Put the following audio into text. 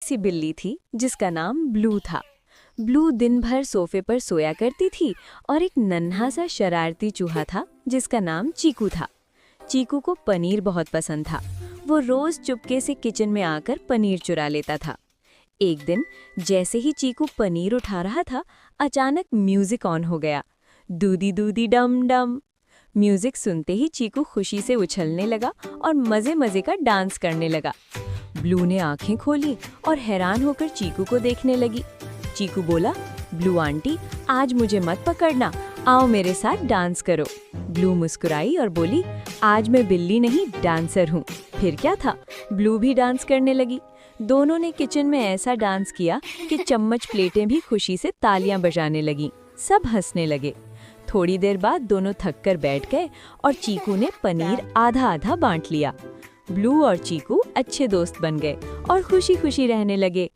सी बिल्ली थी जिसका नाम ब्लू था। ब्लू दिन भर सोफे पर सोया करती थी और एक नन्हा सा शरारती चूहा था जिसका नाम चीकू था। चीकू को पनीर बहुत पसंद था। वो रोज चुपके से किचन में आकर पनीर चुरा लेता था। एक दिन जैसे ही चीकू पनीर उठा रहा था, अचानक म्यूजिक ऑन हो गया। दूधी दूधी डम डम। म्यूजिक सुनते ही चीकू खुशी से उछलने लगा और मजे मजे का डांस करने लगा। ब्लू ने आंखें खोली और हैरान होकर चीकू को देखने लगी। चीकू बोला, ब्लू आंटी, आज मुझे मत पकड़ना, आओ मेरे साथ डांस करो। ब्लू मुस्कुराई और बोली, आज मैं बिल्ली नहीं डांसर हूँ। फिर क्या था, ब्लू भी डांस करने लगी। दोनों ने किचन में ऐसा डांस किया कि चम्मच प्लेटें भी खुशी से तालियां बजाने लगीं। सब हंसने लगे। थोड़ी देर बाद दोनों थक कर बैठ गए और चीकू ने पनीर आधा आधा बांट लिया। ब्लू और चीकू अच्छे दोस्त बन गए और खुशी खुशी रहने लगे।